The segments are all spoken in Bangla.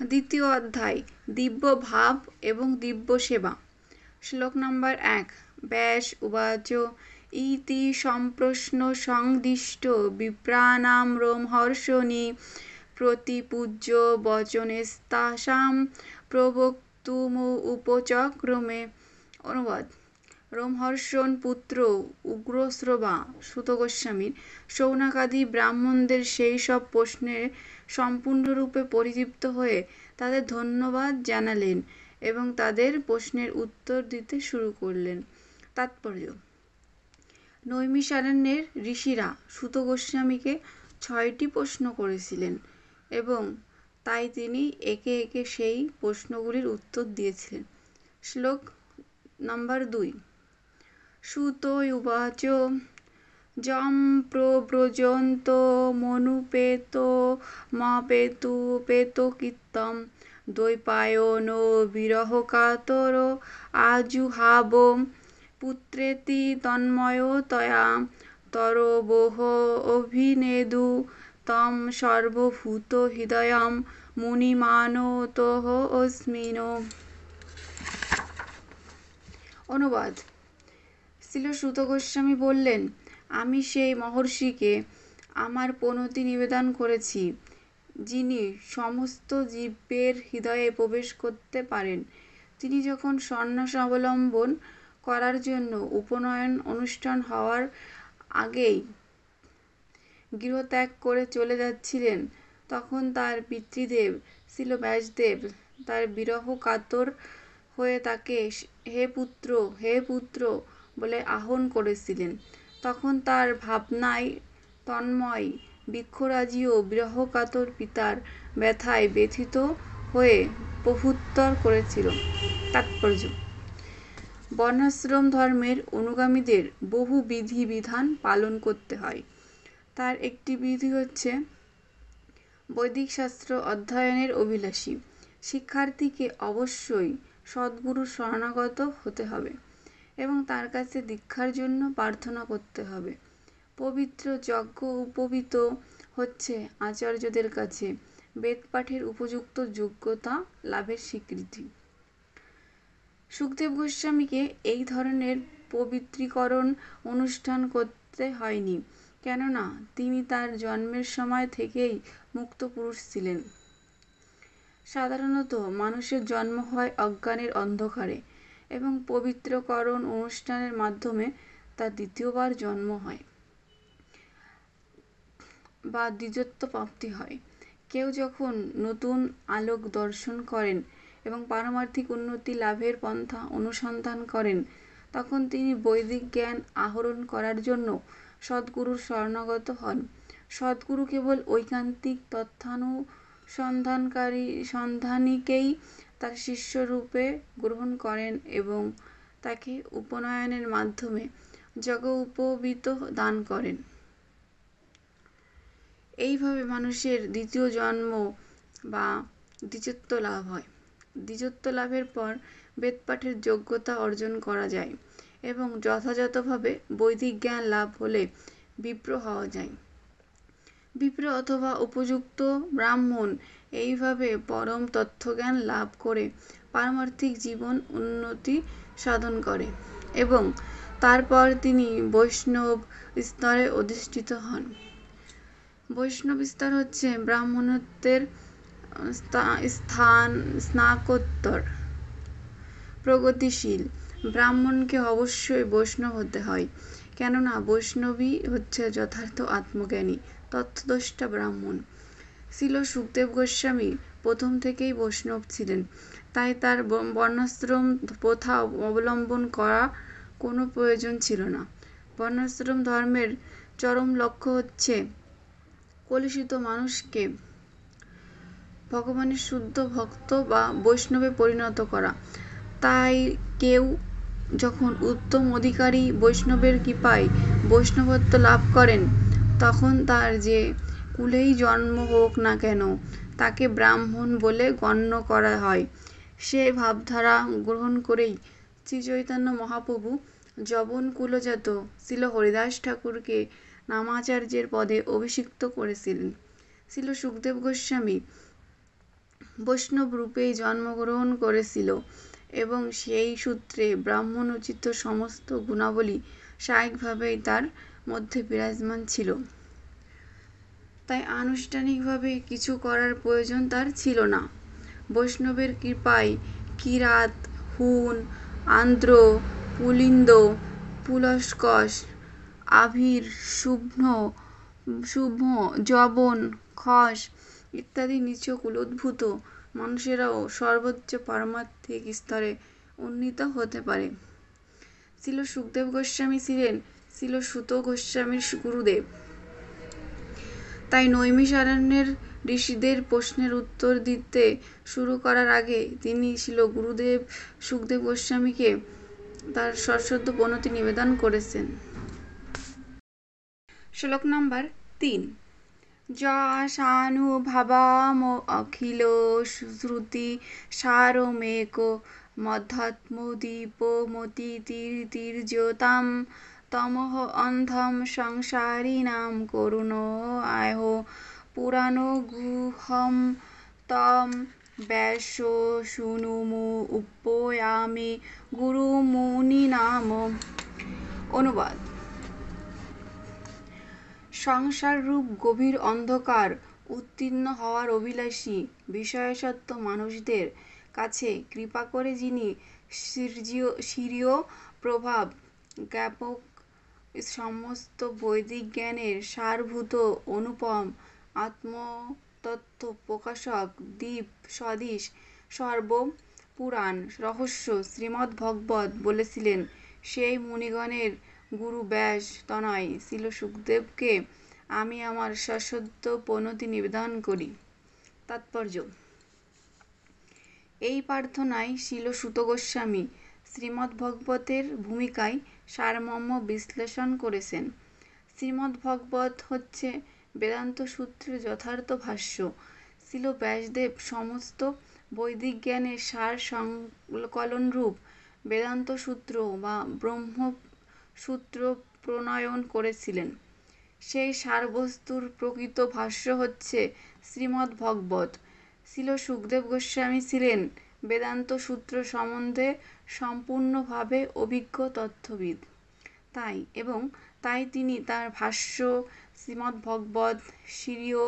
দ্বিতীয় অধ্যায় দিব্য ভাব এবং দিব্য সেবা। শ্লোক নম্বর 1। ব্যাস উবাচ ইতি সম্প্রশ্ন সংদিষ্ট বিপ্রাণাম রোমহর্ষণি প্রতিপূজ্য বচনেস্তাসাম প্রবক্তুম উপচক্রমে। অনুবাদ। রোমহর্ষণ পুত্র উগ্রশ্রবা সুত গোস্বামীর শৌনকাদি ব্রাহ্মণদের সেই সব প্রশ্নে সম্পূর্ণরূপে পরিতৃপ্ত হয়ে তাদের ধন্যবাদ জানালেন এবং তাদের প্রশ্নের উত্তর দিতে শুরু করলেন। তাৎপর্য: নৈমিষারণ্যের ঋষিরা সুত গোস্বামীকে 6টি প্রশ্ন করেছিলেন এবং তাই তিনি একে একে সেই প্রশ্নগুলির উত্তর দিয়েছিলেন। শ্লোক নম্বর 2। সুত উবাচ যম প্রব্রজন্ত মনুপেত মপেতুপেতকৃত্যম দ্বৈপায়নো বিরহকাতর আজুহাব পুত্রেতি তন্ময়তয়া তরবোহ অভিনেদু তম সর্বভূত হৃদয়ম মুনিমানতোঃ অস্মিন। অনুবাদ। শ্রীল সুত গোস্বামী বললেন, আমি সেই মহর্ষিকে আমার প্রণতি নিবেদন করেছি যিনি সমস্ত জীবের হৃদয়ে প্রবেশ করতে পারেন। তিনি যখন সন্ন্যাস অবলম্বন করার জন্য উপনয়ন অনুষ্ঠান হওয়ার আগেই গৃহত্যাগ করে চলে যাচ্ছিলেন, তখন তার পিতৃদেব শ্রীল ব্যাসদেব তার বিরহ কাতর হয়ে তাকে হে পুত্র হে পুত্র বলে আহ্বান করেছিলেন। তখন তার ভাবনায় তন্ময় বৃক্ষরাজিও বিরহকাতর পিতার ব্যথায় ব্যথিত হয়ে প্রভুত্তর করেছিল। তাৎপর্য: বর্ণাশ্রম ধর্মের অনুগামীদের বহু বিধি বিধান পালন করতে হয়। তার একটি বিধি হচ্ছে বৈদিক শাস্ত্র অধ্যয়নের অভিলাষী শিক্ষার্থীকে অবশ্যই সদ্গুরুর শরণাগত হতে হবে এবং তার কাছে দীক্ষার জন্য প্রার্থনা করতে হবে। পবিত্র যজ্ঞ উপবীত হচ্ছে আচার্যদের কাছে বেদপাঠের উপযুক্ত যোগ্যতা লাভের স্বীকৃতি। শুকদেব গোস্বামীকে এই ধরনের পবিত্রীকরণ অনুষ্ঠান করতে হয়নি, কেননা তিনি তার জন্মের সময় থেকেই মুক্ত পুরুষ ছিলেন। সাধারণত মানুষের জন্ম হয় অজ্ঞানের অন্ধকারে এবং পবিত্রকরণ অনুষ্ঠানের মাধ্যমে তার দ্বিতীয়বার জন্ম হয় বা দ্বিজত্ব প্রাপ্তি হয়। কেউ যখন নতুন আলোক দর্শন করেন এবং পারমার্থিক উন্নতি লাভের পন্থা অনুসন্ধান করেন, তখন তিনি বৈদিক জ্ঞান আহরণ করার জন্য সদ্গুরুর শরণাগত হন। সদ্গুরু কেবল ঐকান্তিক তথ্যানুসন্ধানকারী সন্ধানীকেই তার শিষ্যরূপে গ্রহণ করেন এবং তাকে উপনয়নের মাধ্যমে যজ্ঞোপবীত দান করেন। এইভাবে মানুষের দ্বিতীয় জন্ম বা দ্বিজত্ব লাভ হয়। দ্বিজত্ব লাভের পর বেদপাঠের যোগ্যতা অর্জন করা যায় এবং যথাযথভাবে বৈদিক জ্ঞান লাভ হলে বিপ্র হওয়া যায়। বিপ্র অথবা উপযুক্ত ব্রাহ্মণ এইভাবে পরম তত্ত্বজ্ঞান লাভ করে পারমার্থিক জীবন উন্নতি সাধন করে এবং তারপর তিনি বৈষ্ণব স্তরে অধিষ্ঠিত হন। বৈষ্ণব স্তর হচ্ছে ব্রাহ্মণত্বের স্নাতকোত্তর প্রগতিশীল। ব্রাহ্মণকে অবশ্যই বৈষ্ণব হতে হয়, কেননা বৈষ্ণবই হচ্ছে যথার্থ আত্মজ্ঞানী তত্ত্বদ্রষ্টা ব্রাহ্মণ। শ্রীল শুকদেব গোস্বামী প্রথম থেকেই বৈষ্ণব ছিলেন, তাই তার বর্ণাশ্রম প্রথা অবলম্বন করা কোনো প্রয়োজন ছিল না। বর্ণাশ্রম ধর্মের চরম লক্ষ্য হচ্ছে কলুষিত মানুষকে ভগবানের শুদ্ধ ভক্ত বা বৈষ্ণবে পরিণত করা। তাই কেউ যখন উত্তম অধিকারী বৈষ্ণবের কৃপায় বৈষ্ণবত্ব লাভ করেন, তখন তার যে কুলেই জন্ম হোক না কেন তাকে ব্রাহ্মণ বলে গণ্য করা হয়। সে ভাবধারা গ্রহণ করেই শ্রীচৈতন্য মহাপ্রভু যবন কুলজাত শ্রীল হরিদাস ঠাকুরকে নামাচার্যের পদে অভিষিক্ত করেছিলেন। শ্রীল শুকদেব গোস্বামী বৈষ্ণব রূপেই জন্মগ্রহণ করেছিল এবং সেই সূত্রে ব্রাহ্মণোচিত সমস্ত গুণাবলী স্বাভাবিকভাবেই তার মধ্যে বিরাজমান ছিল। তাই আনুষ্ঠানিকভাবে কিছু করার প্রয়োজন তার ছিল না। বৈষ্ণবের কৃপায় কিরাত, হুণ, আন্দ্র, পুলিন্দ, পুলস্কস, আভির, শুভ্ম, যবন, খস ইত্যাদি নীচ কুলোদ্ভূত মানুষেরাও সর্বোচ্চ পারমার্থিক স্তরে উন্নীত হতে পারে। শ্রীল সুখদেব গোস্বামী ছিলেন শ্রীল সুত গোস্বামীর গুরুদেব। তাই নৈমিষারণ্যের ঋষিদের প্রশ্নের উত্তর দিতে শুরু করার আগে তিনি শ্রীল গুরুদেব সুখদেব গোস্বামীকে তার সশ্রদ্ধ প্রণতি নিবেদন করেছেন। শ্লোক নম্বর ৩। যশানুভবাম অখিল শ্রুতি সারমেক মধ্যাত্মদীপমতিতীর্যতাম তমঃ অন্ধম সংসারিণাম করুণায় পুরাণগুহ্যম তম ব্যাস শৃণুমু উপয়ামি গুরুমুনীনাম। অনুবাদ: সংসাররূপ গভীর অন্ধকার উত্তীর্ণ হওয়ার অভিলাষী বিষয়াসক্ত মানুষদের কাছে কৃপা করে যিনি স্বীয় প্রভাব জ্ঞাপক সমস্ত বৈদিক জ্ঞানের সারভূত অনুপম আত্মতত্ত্ব প্রকাশক দীপ সদৃশ সর্ব পুরাণ রহস্য শ্রীমদ্ভাগবত বলেছিলেন, সেই মুনিগণের গুরু ব্যাস তনয় শ্রীল সুখদেবকে আমি আমার সশ্রদ্ধ প্রণতি নিবেদন করি। তাৎপর্য: এই প্রার্থনায় শ্রীল সুত গোস্বামী শ্রীমদ্ভাগবতের ভূমিকায় সারমর্ম বিশ্লেষণ করেছেন। শ্রীমদ্ভাগবত হচ্ছে বেদান্ত সূত্রের যথার্থ ভাষ্য। শ্রীল ব্যাসদেব সমস্ত বৈদিক জ্ঞানের সার সংকলনরূপ বেদান্ত সূত্র বা ব্রহ্মসূত্র প্রণয়ন করেছিলেন। সেই সারবস্তুর প্রকৃত ভাষ্য হচ্ছে শ্রীমদ্ভাগবত। শ্রীল সুখদেব গোস্বামী ছিলেন বেদান্ত সূত্র সম্বন্ধে সম্পূর্ণভাবে অভিজ্ঞ তত্ত্ববিদ। তাই তিনি তাঁর ভাষ্য শ্রীমদ্ভাগবত স্বীয়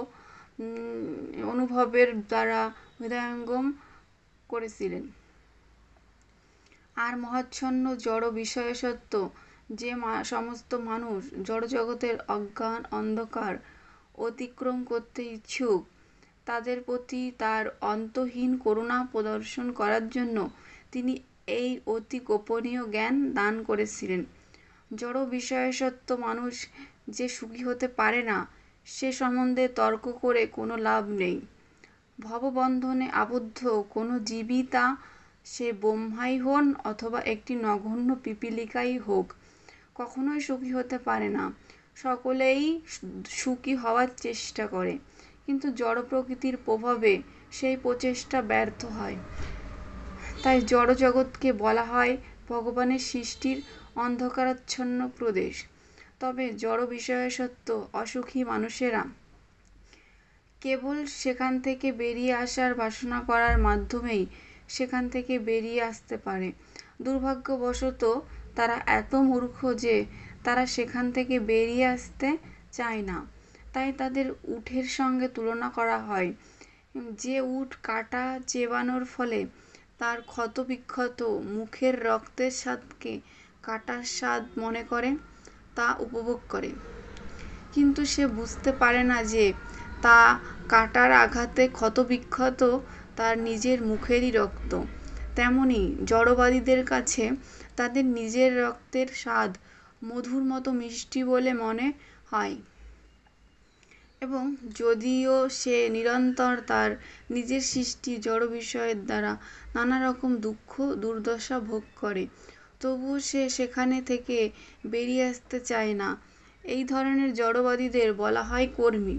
অনুভবের দ্বারা হৃদয়ঙ্গম করেছিলেন। আর মহাচ্ছন্ন জড় বিষয়াসক্ত যে সমস্ত মানুষ জড়জগতের অজ্ঞান অন্ধকার অতিক্রম করতে ইচ্ছুক, তাদের প্রতি তাঁর অন্তহীন করুণা প্রদর্শন করার জন্য তিনি এই অতি গোপনীয় জ্ঞান দান করেছিলেন। জড় বিষয়াসক্ত মানুষ যে সুখী হতে পারে না, সে সম্বন্ধে তর্ক করে কোনো লাভ নেই। ভববন্ধনে আবদ্ধ কোনো জীবই, তা সে ব্রহ্মাই হন অথবা একটি নগণ্য পিপীলিকাই হোক, কখনোই সুখী হতে পারে না। সকলেই সুখী হওয়ার চেষ্টা করে, কিন্তু জড় প্রকৃতির প্রভাবে সেই প্রচেষ্টা ব্যর্থ হয়। তাই জড় জগৎকে বলা হয় ভগবানের সৃষ্টির অন্ধকারাচ্ছন্ন প্রদেশ। তবে জড় বিষয়াসক্ত অসুখী মানুষেরা কেবল সেখান থেকে বেরিয়ে আসার বাসনা করার মাধ্যমেই সেখান থেকে বেরিয়ে আসতে পারে। দুর্ভাগ্যবশত তারা এত মূর্খ যে তারা সেখান থেকে বেরিয়ে আসতে চায় না। তাই তাদের উটের সঙ্গে তুলনা করা হয়। যে উট কাঁটা চেবানোর ফলে তার ক্ষতবিক্ষত মুখের রক্তের স্বাদকে কাঁটার স্বাদ মনে করে, তা উপভোগ করে, কিন্তু সে বুঝতে পারে না যে তা কাঁটার আঘাতে ক্ষতবিক্ষত তার নিজের মুখেরই রক্ত। তেমনি জড়বাদীদের কাছে তাদের নিজের রক্তের স্বাদ মধুর মতো মিষ্টি বলে মনে হয়, এবং যদিও সে নিরন্তর তার নিজের সৃষ্টি জড় বিষয়ের দ্বারা নানা রকম দুঃখ দুর্দশা ভোগ করে, তবুও সে সেখানে থেকে বেরিয়ে আসতে চায় না। এই ধরনের জড়বাদীদের বলা হয় কর্মী।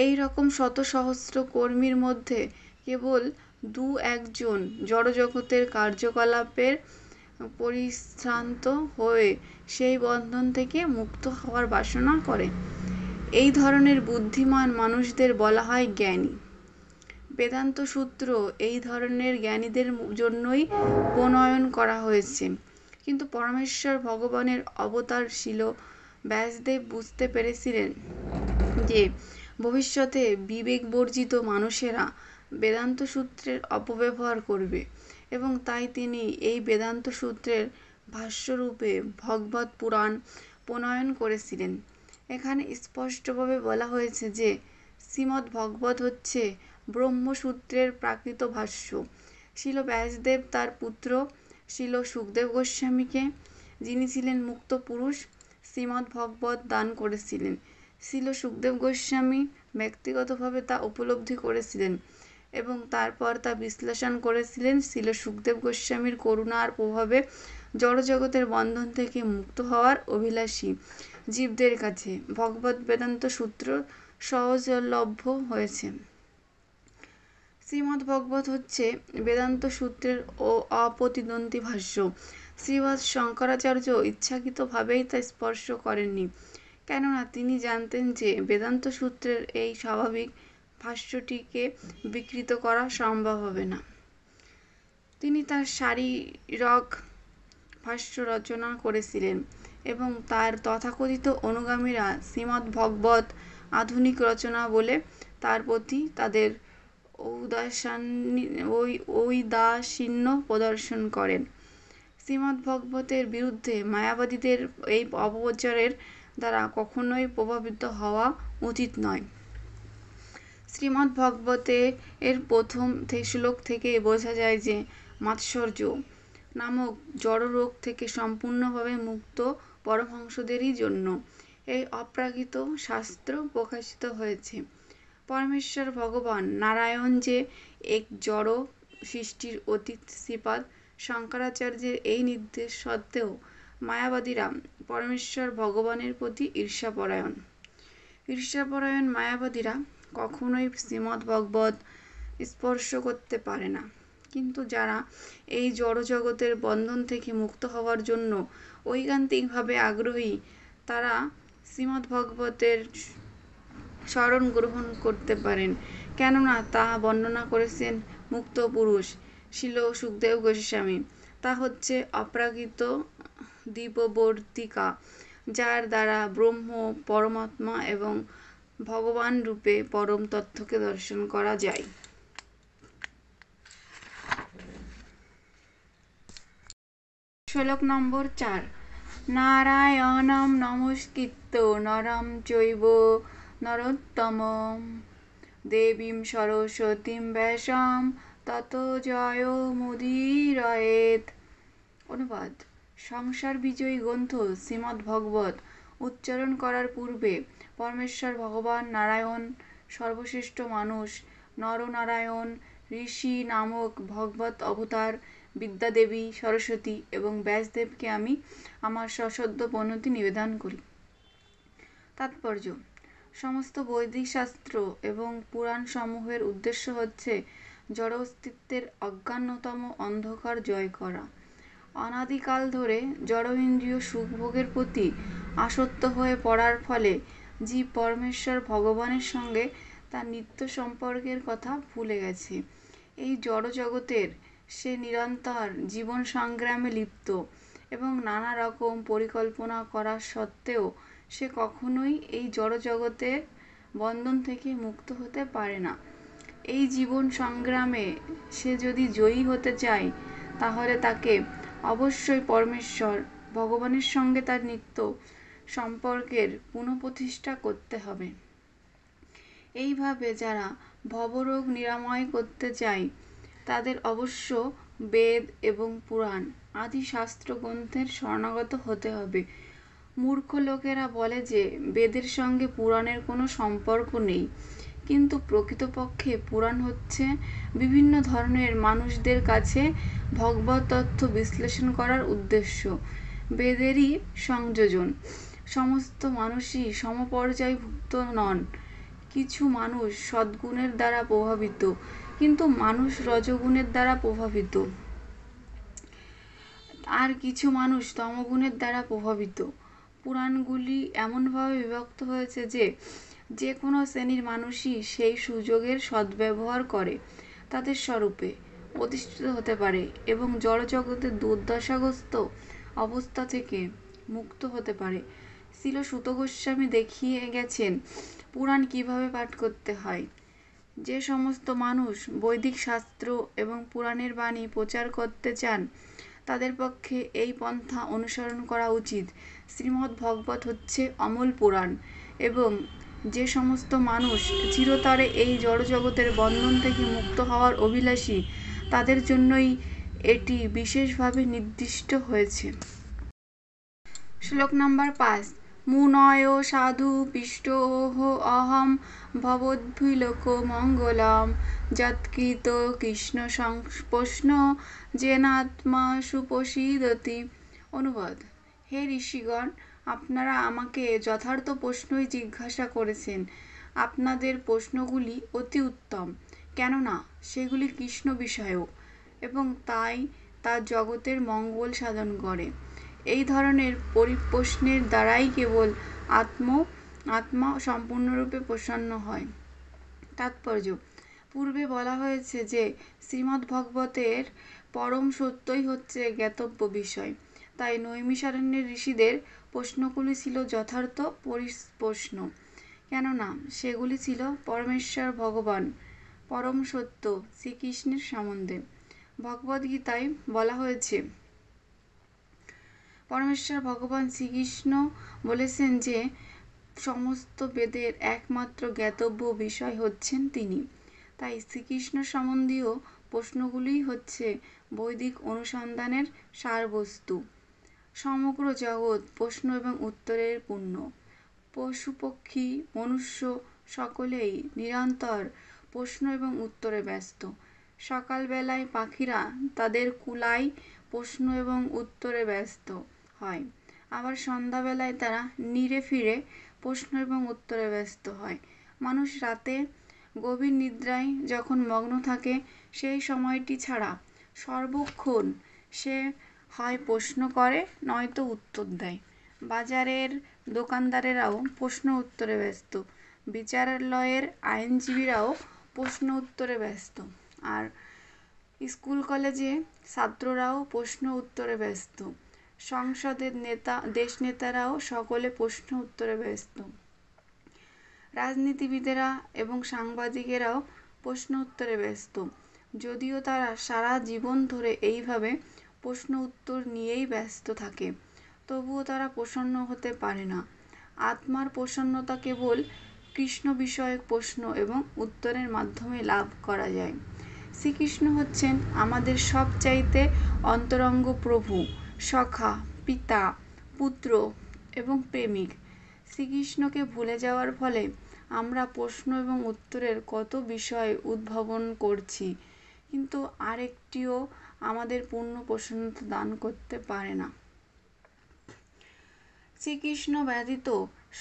এই রকম শত সহস্র কর্মীর মধ্যে কেবল ২-১ জন জড়জগতের কার্যকলাপের পরিশ্রান্ত হয়ে সেই বন্ধন থেকে মুক্ত হওয়ার বাসনা করে। এই ধরনের বুদ্ধিমান মানুষদের বলা হয় জ্ঞানী। বেদান্ত সূত্র এই ধরনের জ্ঞানীদের জন্যই প্রণয়ন করা হয়েছে। কিন্তু পরমেশ্বর ভগবানের অবতার শিল ব্যাসদেব বুঝতে পেরেছিলেন যে ভবিষ্যতে বিবেকবর্জিত মানুষেরা বেদান্ত সূত্রের অপব্যবহার করবে, এবং তাই তিনি এই বেদান্ত সূত্রের ভাষ্যরূপে ভগবত পুরাণ প্রণয়ন করেছিলেন। এখানে স্পষ্টভাবে বলা হয়েছে যে শ্রীমদ্ ভগবত হচ্ছে ব্রহ্মসূত্রের প্রাকৃত ভাষ্য। শিল ব্যাসদেব তার পুত্র শিল সুখদেব গোস্বামীকে, যিনি ছিলেন মুক্ত পুরুষ, শ্রীমদ্ ভগবত দান করেছিলেন। শিল সুখদেব গোস্বামী ব্যক্তিগতভাবে তা উপলব্ধি করেছিলেন এবং তারপর তা বিশ্লেষণ করেছিলেন। শিল সুখদেব গোস্বামীর করুণার প্রভাবে জড়জগতের বন্ধন থেকে মুক্ত হওয়ার অভিলাষী জীবদের কাছে ভগবত বেদান্ত সূত্র সহজলভ্য হয়েছে। শ্রীমদ্ ভগবত হচ্ছে বেদান্ত সূত্রের অপ্রতিদ্বন্দ্বী ভাষ্য। শ্রীবাদ শঙ্করাচার্য ইচ্ছাকৃতভাবেই তা স্পর্শ করেননি, কেননা তিনি জানতেন যে বেদান্ত সূত্রের এই স্বাভাবিক ভাষ্যটিকে বিকৃত করা সম্ভব হবে না। তিনি তার শারীরক ভাষ্য রচনা করেছিলেন এবং তার তথাকথিত অনুগামীরা শ্রীমদ্ ভগবত আধুনিক রচনা বলে তার প্রতি তাদের ঔদাসীন্য প্রদর্শন করেন। শ্রীমদ্ ভগবতের বিরুদ্ধে মায়াবাদীদের এই অপপ্রচারের দ্বারা কখনোই প্রভাবিত হওয়া উচিত নয়। শ্রীমদ্ ভগবতে এর প্রথম শ্লোক থেকে বোঝা যায় যে মাৎসর্য নামক জড়রোগ থেকে সম্পূর্ণভাবে মুক্ত পরমহংসদেরই জন্য এই অপ্রাকৃত শাস্ত্র প্রকাশিত হয়েছে। পরমেশ্বর ভগবান নারায়ণ যে এক জড় সৃষ্টির অতীত, শ্রীপাদ শঙ্করাচার্যের এই নির্দেশ সত্ত্বেও মায়াবাদীরা পরমেশ্বর ভগবানের প্রতি ঈর্ষাপরায়ণ মায়াবাদীরা কখনোই শ্রীমদ্ ভগবত স্পর্শ করতে পারে না। কিন্তু যারা এই জড়জগতের বন্ধন থেকে মুক্ত হওয়ার জন্য ঐকান্তিকভাবে আগ্রহী, তারা শ্রীমদ্ ভগবতের শরণ গ্রহণ করতে পারেন, কেননা তা বর্ণনা করেছেন মুক্ত পুরুষ শিল সুখদেব গোস্বামী। তা হচ্ছে অপ্রাকৃত দিব্যবর্তিকা, যার দ্বারা ব্রহ্ম, পরমাত্মা এবং ভগবান রূপে পরম তত্ত্বকে দর্শন করা যায়। শ্লোক নম্বর 4। নারায়ণং নমস্কৃত্য নরং চৈব নরোত্তমং দেবীং সরস্বতীং ব্যাসং ততো জয়মুদীরয়েৎ। অনুবাদ: সংসার বিজয়ী গ্রন্থ শ্রীমদ্ ভগবত উচ্চারণ করার পূর্বে পরমেশ্বর ভগবান নারায়ণ, সর্বশ্রেষ্ঠ মানুষ নরনারায়ণ, ঋষি নামক ভগবত অবতার বিদ্যাদেবী সরস্বতী এবং ব্যাসদেবকে আমি আমার সশ্রদ্ধ প্রণতি নিবেদন করি। তাৎপর্য: সমস্ত বৈদিক শাস্ত্র এবং পুরাণ সমূহের উদ্দেশ্য হচ্ছে জড় অস্তিত্বের অজ্ঞানতম অন্ধকার জয় করা। অনাদিকাল ধরে জড় ইন্দ্রিয় সুখভোগের প্রতি আসক্ত হয়ে পড়ার ফলে জীব পরমেশ্বর ভগবানের সঙ্গে তার নিত্য সম্পর্কের কথা ভুলে গেছে। এই জড় জগতের সে নিরন্তর জীবন সংগ্রামে লিপ্ত এবং নানা রকম পরিকল্পনা করা সত্ত্বেও সে কখনোই এই জড় জগতের বন্ধন থেকে মুক্ত হতে পারে না। এই জীবন সংগ্রামে সে যদি জয়ী হতে চায়, তাহলে তাকে অবশ্যই পরমেশ্বর ভগবানের সঙ্গে তার নিত্য সম্পর্কের পুনঃপ্রতিষ্ঠা করতে হবে। এইভাবে যারা ভবরোগ নিরাময় করতে চায়, তাদের অবশ্য বেদ এবং পুরাণ আদি শাস্ত্র গ্রন্থের শরণাগত হতে হবে। মূর্খ লোকেরা বলে যে বেদের সঙ্গে পুরাণের কোনো সম্পর্ক নেই, কিন্তু প্রকৃতপক্ষে পুরাণ হচ্ছে বিভিন্ন ধরনের মানুষদের কাছে ভগবত তত্ত্ব বিশ্লেষণ করার উদ্দেশ্য। বেদেরই সংযোজন। সমস্ত মানুষই সমপর্যায়ভুক্ত নন। কিছু মানুষ সদ্গুণের দ্বারা প্রভাবিত, কিন্তু মানুষ রজগুণের দ্বারা প্রভাবিত, আর কিছু মানুষ তমগুণের দ্বারা প্রভাবিত। পুরাণগুলি এমনভাবে বিভক্ত হয়েছে যে যে কোনো শ্রেণীর মানুষই সেই সুযোগের সদ্ব্যবহার করে তাদের স্বরূপে অধিষ্ঠিত হতে পারে এবং জড়জগতের দুর্দশাগ্রস্ত অবস্থা থেকে মুক্ত হতে পারে। শ্রীল সুত গোস্বামী দেখিয়ে গেছেন পুরাণ কিভাবে পাঠ করতে হয়। যে সমস্ত মানুষ বৈদিক শাস্ত্র এবং পুরাণের বাণী প্রচার করতে চান তাদের পক্ষে এই পন্থা অনুসরণ করা উচিত। শ্রীমদ্ ভগবত হচ্ছে অমল পুরাণ এবং যে সমস্ত মানুষ চিরতরে এই জড়জগতের বন্ধন থেকে মুক্ত হওয়ার অভিলাষী তাদের জন্যই এটি বিশেষভাবে নির্দিষ্ট হয়েছে। শ্লোক নম্বর ৫। মুনয় সাধু পিষ্টোহ অহম ভবদ্ভিলোক মঙ্গলম যৎকৃত কৃষ্ণ সংস্পর্শ জেনাত্মা সুপসিদতি। অনুবাদ: হে ঋষিগণ, আপনারা আমাকে যথার্থ প্রশ্নই জিজ্ঞাসা করেছেন। আপনাদের প্রশ্নগুলি অতি উত্তম, কেননা সেগুলি কৃষ্ণ বিষয়ক এবং তাই তা জগতের মঙ্গল সাধন করে। এই ধরনের পরিপ্রশ্নের দ্বারাই কেবল আত্মা সম্পূর্ণরূপে প্রসন্ন হয়। তাৎপর্য: পূর্বে বলা হয়েছে যে শ্রীমদ্ভাগবতের পরম সত্যই হচ্ছে জ্ঞাতব্য বিষয়। তাই নৈমিষারণ্যের ঋষিদের প্রশ্নগুলি ছিল যথার্থ পরিপ্রশ্ন, কেননা সেগুলি ছিল পরমেশ্বর ভগবান পরম সত্য শ্রীকৃষ্ণের সম্বন্ধে। ভগবদ্গীতায় বলা হয়েছে, পরমেশ্বর ভগবান শ্রীকৃষ্ণ বলেছেন যে সমস্ত বেদের একমাত্র জ্ঞাতব্য বিষয় হচ্ছেন তিনি। তাই শ্রীকৃষ্ণ সম্বন্ধীয় প্রশ্নগুলিই হচ্ছে বৈদিক অনুসন্ধানের সারবস্তু। সমগ্র জগৎ প্রশ্ন এবং উত্তরের পূর্ণ। পশু পক্ষী মনুষ্য সকলেই নিরন্তর প্রশ্ন এবং উত্তরে ব্যস্ত। সকালবেলায় পাখিরা তাদের কুলায় প্রশ্ন এবং উত্তরে ব্যস্ত হয়, আবার সন্ধ্যাবেলায় তারা নীড়ে ফিরে প্রশ্ন এবং উত্তরে ব্যস্ত হয়। মানুষ রাতে গভীর নিদ্রায় যখন মগ্ন থাকে সেই সময়টি ছাড়া সর্বক্ষণ সে হয় প্রশ্ন করে নয়তো উত্তর দেয়। বাজারের দোকানদারেরাও প্রশ্ন উত্তরে ব্যস্ত, বিচারালয়ের আইনজীবীরাও প্রশ্ন উত্তরে ব্যস্ত, আর স্কুল কলেজে ছাত্ররাও প্রশ্ন উত্তরে ব্যস্ত। সংসদের দেশনেতারাও সকলে প্রশ্ন উত্তরে ব্যস্ত। রাজনীতিবিদেরা এবং সাংবাদিকেরাও প্রশ্ন উত্তরে ব্যস্ত। যদিও তারা সারা জীবন ধরে এইভাবে প্রশ্ন উত্তর নিয়েই ব্যস্ত থাকে, তবুও তারা প্রসন্ন হতে পারে না। আত্মার প্রসন্নতা কেবল কৃষ্ণ বিষয়ক প্রশ্ন এবং উত্তরের মাধ্যমে লাভ করা যায়। শ্রীকৃষ্ণ হচ্ছেন আমাদের সবচাইতে অন্তরঙ্গ প্রভু, সখা, পিতা, পুত্র এবং প্রেমিক। শ্রীকৃষ্ণকে ভুলে যাওয়ার ফলে আমরা প্রশ্ন এবং উত্তরের কত বিষয় উদ্ভাবন করছি, কিন্তু আরেকটিও আমাদের পূর্ণ প্রসন্নতা দান করতে পারে না। শ্রীকৃষ্ণ ব্যতীত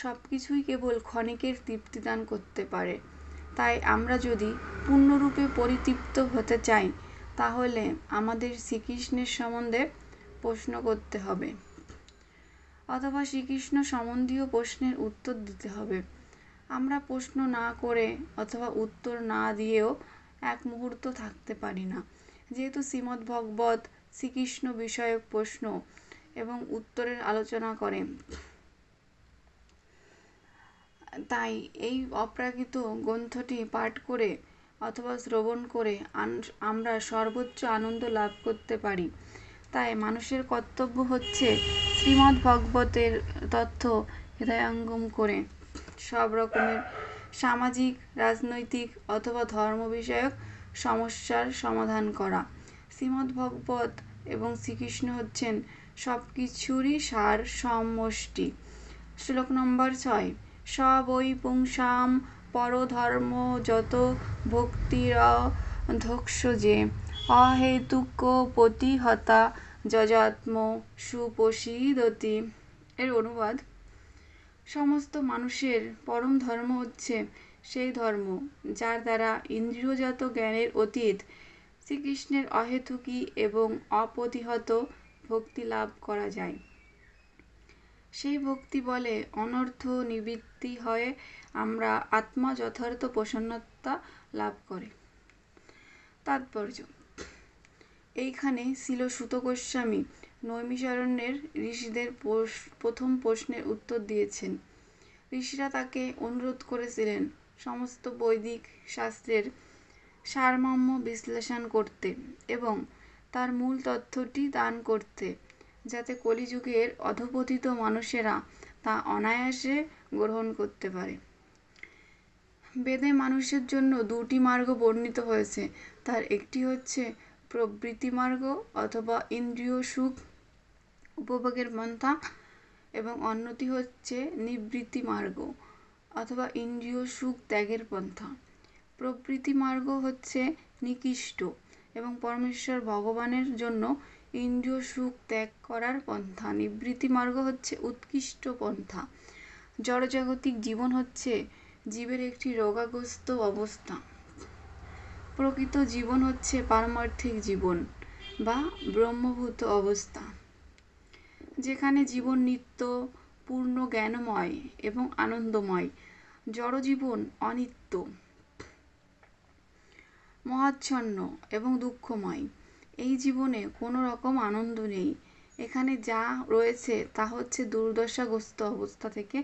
সবকিছুই কেবল ক্ষণিকের তৃপ্তি দান করতে পারে। তাই আমরা যদি পূর্ণরূপে পরিতৃপ্ত হতে চাই তাহলে আমাদের শ্রীকৃষ্ণের সম্বন্ধে প্রশ্ন করতে হবে, অথবা শ্রীকৃষ্ণ সম্বন্ধীয় প্রশ্নের উত্তর দিতে হবে। আমরা প্রশ্ন না করে অথবা উত্তর না দিয়েও এক মুহূর্ত থাকতে পারি না। যেহেতু শ্রীমদ্ভাগবত শ্রীকৃষ্ণ বিষয়ক প্রশ্ন এবং উত্তরের আলোচনা করে, তাই এই অপ্রাকৃত গ্রন্থটি পাঠ করে অথবা শ্রবণ করে আমরা সর্বোচ্চ আনন্দ লাভ করতে পারি। তাই মানুষের কর্তব্য হচ্ছে শ্রীমদ্ভাগবতের তথ্য হৃদয়ঙ্গম করে সব রকমের সামাজিক, রাজনৈতিক অথবা ধর্ম বিষয়ক সমস্যার সমাধান করা। শ্রীমদ্ভাগবত এবং শ্রীকৃষ্ণ হচ্ছেন সব কিছুরই সার সমষ্টি। শ্লোক নম্বর ৬। স বৈ পুংসাম পরধর্ম যত ভক্তিরধৈর্য যে অহেতুক প্রতিহতা যজাত্ম সুপসিদতি। এর অনুবাদ: সমস্ত মানুষের পরম ধর্ম হচ্ছে সেই ধর্ম যার দ্বারা ইন্দ্রিয়জাত জ্ঞানের অতীত শ্রীকৃষ্ণের অহেতুকী এবং অপ্রতিহত ভক্তি লাভ করা যায়। সেই ভক্তি বলে অনর্থ নিবৃত্তি হয় আমরা আত্মা যথার্থ প্রসন্নতা লাভ করে। তাৎপর্য: এইখানে ছিল সুত গোস্বামী নৈমিষারণ্যের ঋষিদের প্রথম প্রশ্নের উত্তর দিয়েছেন। ঋষিরা তাকে অনুরোধ করেছিলেন সমস্ত বৈদিক শাস্ত্রের সারমর্ম বিশ্লেষণ করতে এবং তার মূল তথ্যটি দান করতে, যাতে কলিযুগের অধঃপতিত মানুষেরা তা অনায়াসে গ্রহণ করতে পারে। বেদে মানুষের জন্য দুটি মার্গ বর্ণিত হয়েছে। তার একটি হচ্ছে প্রবৃত্তি মার্গ অথবা ইন্দ্রিয় সুখ উপভোগের পন্থা এবং অন্যটি হচ্ছে নিবৃত্তি মার্গ অথবা ইন্দ্রিয় সুখ ত্যাগের পন্থা। প্রবৃত্তি মার্গ হচ্ছে নিকৃষ্ট এবং পরমেশ্বর ভগবানের জন্য ইন্দ্রিয় সুখ ত্যাগ করার পন্থা। নিবৃত্তি মার্গ হচ্ছে উৎকৃষ্ট পন্থা। জড়জাগতিক জীবন হচ্ছে জীবের একটি রোগাগ্রস্ত অবস্থা। প্রকৃত জীবন হচ্ছে পারমার্থিক জীবন বা ব্রহ্মভূত অবস্থা, যেখানে জীবন নিত্য, পূর্ণ, জ্ঞানময় এবং আনন্দময়। জড়জীবন অনিত্য, মহাচ্ছন্ন এবং দুঃখময়। এই জীবনে কোনো রকম আনন্দ নেই। এখানে যা রয়েছে তা হচ্ছে দুর্দশাগ্রস্ত অবস্থা থেকে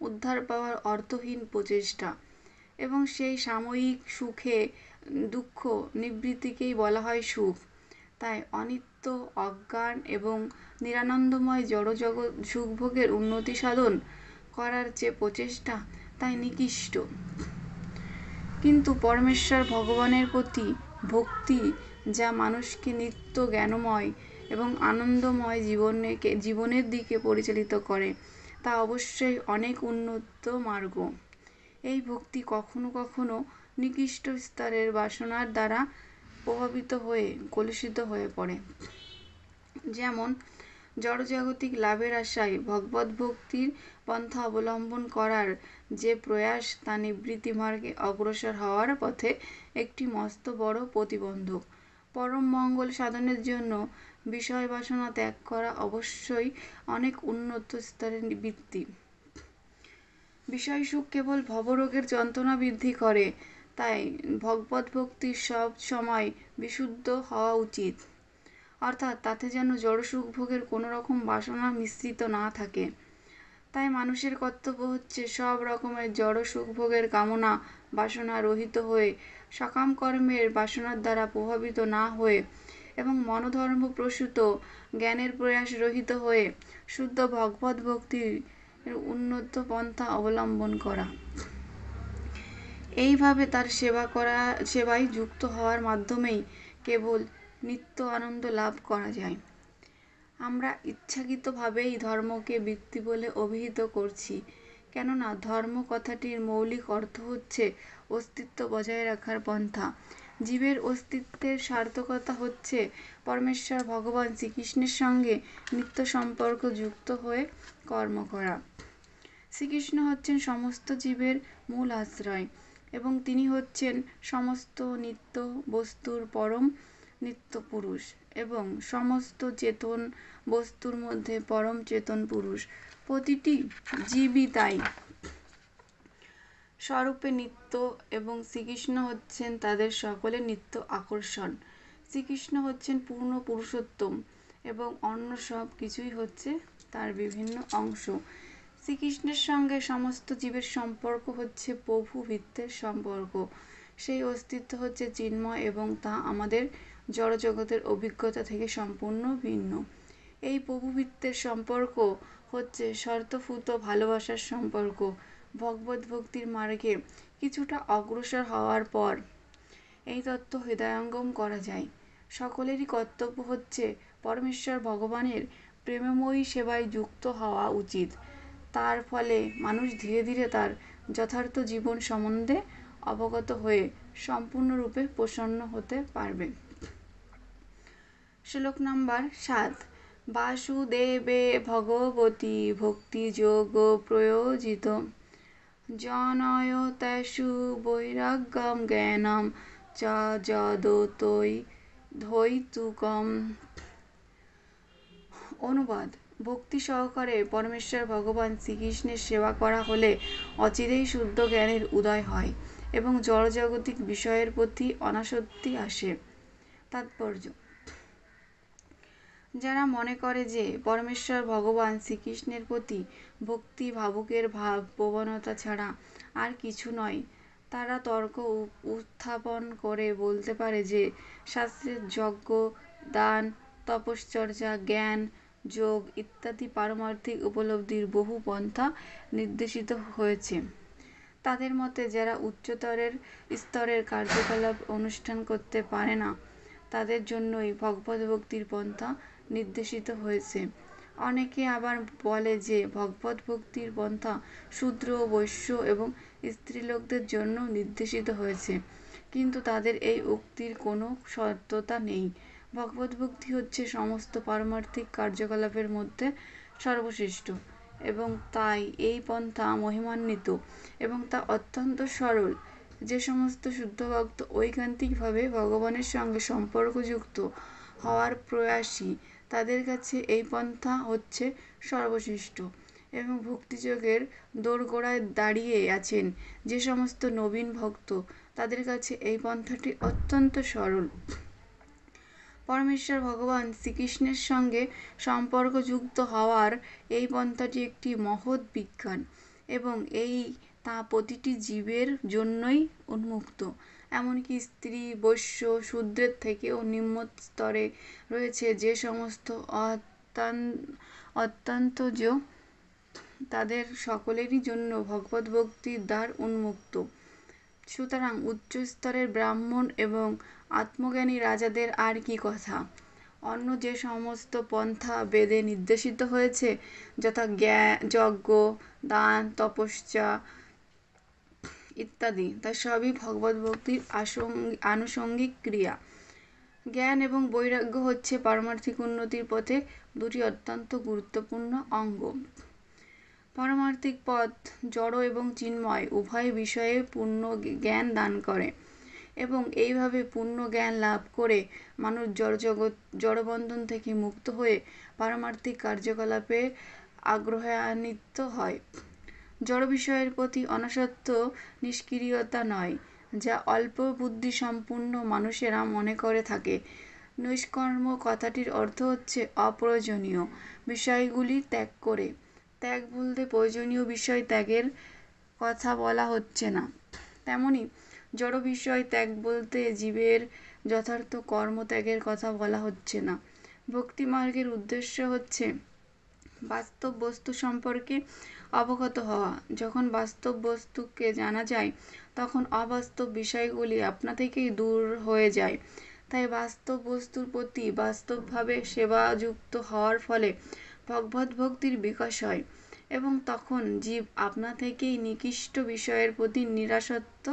উদ্ধার পাওয়ার অর্থহীন প্রচেষ্টা, এবং সেই সাময়িক সুখে দুঃখ নিবৃত্তিকেই বলা হয় সুখ। তাই অনিত্য, অজ্ঞান এবং নিরানন্দময় জড়জগৎ সুখভোগের উন্নতি সাধন করার যে প্রচেষ্টা, তাই নিকৃষ্ট। কিন্তু পরমেশ্বর ভগবানের প্রতি ভক্তি, যা মানুষকে নিত্য, জ্ঞানময় এবং আনন্দময় জীবনের দিকে পরিচালিত করে, তা অবশ্যই অনেক উন্নত মার্গ। এই ভক্তি কখনো কখনো নিকৃষ্ট স্তরের বাসনার দ্বারা প্রভাবিত হয়ে কলুষিত হয়ে পড়ে। যেমন জড়জাগতিক লাভের আশায় ভগবদ্ভক্তির পন্থা অবলম্বন করার যে প্রয়াস, তা নিবৃত্তি মার্গে অগ্রসর হওয়ার পথে একটি মস্ত বড় প্রতিবন্ধক। পরম মঙ্গল সাধনের জন্য বিষয় বাসনা ত্যাগ করা অবশ্যই অনেক উন্নত স্তরের বৃত্তি। বিষয় সুখ কেবল ভবরোগের যন্ত্রণা বৃদ্ধি করে। তাই ভগবদ্ভক্তি সব সময় বিশুদ্ধ হওয়া উচিত, অর্থাৎ তাতে যেন জড়সুখ ভোগের কোনো রকম বাসনা মিশ্রিত না থাকে। তাই মানুষের কর্তব্য হচ্ছে সব রকমের জড় সুখভোগের কামনা বাসনা রহিত হয়ে, সকাম কর্মের বাসনার দ্বারা প্রভাবিত না হয়ে এবং মনোধর্ম প্রসূত জ্ঞানের প্রয়াস রহিত হয়ে শুদ্ধ ভগবদ্ভক্তির উন্নত পন্থা অবলম্বন করা। এইভাবে তার সেবায় যুক্ত হওয়ার মাধ্যমেই কেবল নিত্য আনন্দ লাভ করা যায়। আমরা ইচ্ছাকৃতভাবেই ধর্মকে বৃত্তি বলে অভিহিত করছি, কেননা ধর্ম কথাটির মৌলিক অর্থ হচ্ছে অস্তিত্ব বজায় রাখার পন্থা। জীবের অস্তিত্বের সার্থকতা হচ্ছে পরমেশ্বর ভগবান শ্রীকৃষ্ণের সঙ্গে নিত্য সম্পর্ক যুক্ত হয়ে কর্ম করা। শ্রীকৃষ্ণ হচ্ছেন সমস্ত জীবের মূল আশ্রয় এবং তিনি হচ্ছেন সমস্ত নিত্য বস্তুর পরম নিত্য পুরুষ এবং সমস্ত চেতন বস্তুর মধ্যে পরম চেতন পুরুষ। প্রতিটি জীবই তাই স্বরূপে নিত্য এবং শ্রীকৃষ্ণ হচ্ছেন তাদের সকলের নিত্য আকর্ষণ। শ্রীকৃষ্ণ হচ্ছেন পূর্ণ পুরুষোত্তম এবং অন্য সব কিছুই হচ্ছে তার বিভিন্ন অংশ। শ্রীকৃষ্ণের সঙ্গে সমস্ত জীবের সম্পর্ক হচ্ছে প্রভু ভিত্তের সম্পর্ক। সেই অস্তিত্ব হচ্ছে চিন্ময় এবং তা আমাদের জড়জগতের অভিজ্ঞতা থেকে সম্পূর্ণ ভিন্ন। এই প্রভুভিত্তের সম্পর্ক হচ্ছে শর্তফূত ভালোবাসার সম্পর্ক। ভগবদ্ভক্তির মার্গে কিছুটা অগ্রসর হওয়ার পর এই তত্ত্ব হৃদয়ঙ্গম করা যায়। সকলেরই কর্তব্য হচ্ছে পরমেশ্বর ভগবানের প্রেমময়ী সেবায় যুক্ত হওয়া উচিত। তার ফলে মানুষ ধীরে ধীরে তার যথার্থ জীবন সম্বন্ধে অবগত হয়ে সম্পূর্ণরূপে প্রসন্ন হতে পারবে। শ্লোক নম্বর 7। বাসুদেবে ভগবতী ভক্তিযোগ প্রয়োজিত জনয়তেষু বৈরাগ্যম জ্ঞানম চ যদতৈ ধৈতুকম। অনুবাদ: ভক্তি সহকারে পরমেশ্বর ভগবান শ্রীকৃষ্ণের সেবা করা হলে অচিরেই শুদ্ধ জ্ঞানের উদয় হয় এবং জড়জাগতিক বিষয়ের প্রতি অনাসক্তি আসে। তাৎপর্য: যারা মনে করে যে পরমেশ্বর ভগবান শ্রীকৃষ্ণের প্রতি ভক্তি ভাবুকের ভাব প্রবণতা ছাড়া আর কিছু নয়, তারা তর্ক উত্থাপন করে বলতে পারে যে শাস্ত্রের যজ্ঞ, দান, তপশ্চর্যা, জ্ঞান, যোগ ইত্যাদি পারমার্থিক উপলব্ধির বহু পন্থা নির্দেশিত হয়েছে। তাদের মতে যারা উচ্চতর স্তরের কার্যকলাপ অনুষ্ঠান করতে পারে না, তাদের জন্যই ভগবদ্ভক্তির পন্থা নির্দেশিত হয়েছে। অনেকে আবার বলে যে ভগবদ্ভক্তির পন্থা শূদ্র, বৈশ্য এবং স্ত্রীলোকদের জন্য নির্দেশিত হয়েছে, কিন্তু তাদের এই উক্তির কোনো সত্যতা নেই। ভগবদ্ভক্তি হচ্ছে সমস্ত পারমার্থিক কার্যকলাপের মধ্যে সর্বশ্রেষ্ঠ এবং তাই এই পন্থা মহিমান্বিত এবং তা অত্যন্ত সরল। যে সমস্ত শুদ্ধ ভক্ত ঐকান্তিকভাবে ভগবানের সঙ্গে সম্পর্কযুক্ত হওয়ার প্রয়াসী, তাদের কাছে এই পন্থা হচ্ছে সর্বশ্রেষ্ঠ এবং ভক্তিযোগের দোরগোড়ায় দাঁড়িয়ে আছেন যে সমস্ত নবীন ভক্ত, তাদের কাছে এই পন্থাটি অত্যন্ত সরল। পরমেশ্বর ভগবান শ্রীকৃষ্ণের সঙ্গে সম্পর্কযুক্ত হওয়ার এই পন্থাটি একটি মহৎ বিজ্ঞান এবং তা প্রতিটি জীবের জন্যই উন্মুক্ত। এমনকি স্ত্রী, বৈশ্য, শূদ্রের থেকেও নিম্ন স্তরে রয়েছে যে সমস্ত অত্যন্তজ, তাদের সকলেরই জন্য ভগবদ্ভক্তির দ্বার উন্মুক্ত। সুতরাং উচ্চ স্তরের ব্রাহ্মণ এবং আত্মজ্ঞানী রাজাদের আর কি কথা। অন্য যে সমস্ত পন্থা বেদে নির্দেশিত হয়েছে, যথা যজ্ঞ, দান, তপস্যা ইত্যাদি, তা সবই ভগবদ্ভক্তির আনুষঙ্গিক ক্রিয়া। জ্ঞান এবং বৈরাগ্য হচ্ছে পারমার্থিক উন্নতির পথে দুটি অত্যন্ত গুরুত্বপূর্ণ অঙ্গ। পারমার্থিক পথ জড় এবং চিন্ময় উভয় বিষয়ে পূর্ণ জ্ঞান দান করে এবং এইভাবে পূর্ণ জ্ঞান লাভ করে মানুষ জড়বন্ধন থেকে মুক্ত হয়ে পারমার্থিক কার্যকলাপে আগ্রহান্বিত হয়। জড় বিষয়ের প্রতি অনাসক্ত নিষ্ক্রিয়তা নয়, যা অল্প বুদ্ধিসম্পন্ন মানুষেরা মনে করে থাকে। নৈষ্কর্ম্য কথাটির অর্থ হচ্ছে অপ্রয়োজনীয় বিষয়গুলি ত্যাগ করে। ত্যাগ বলতে প্রয়োজনীয় বিষয় ত্যাগের কথা বলা হচ্ছে না। তেমনি জড় বিষয় ত্যাগ বলতে জীবের যথার্থ কর্মত্যাগের কথা বলা হচ্ছে না। ভক্তিমার্গের উদ্দেশ্য হচ্ছে বাস্তব বস্তু সম্পর্কে অবগত হওয়া। যখন বাস্তব বস্তুকে জানা যায়, তখন অবাস্তব বিষয়গুলি আপনা থেকেই দূর হয়ে যায়। তাই বাস্তব বস্তুর প্রতি বাস্তবভাবে সেবাযুক্ত হওয়ার ফলে ভগবদ্ভক্তির বিকাশ হয় এবং তখন জীব আপনা থেকেই নিকৃষ্ট বিষয়ের প্রতি নিরাসক্ত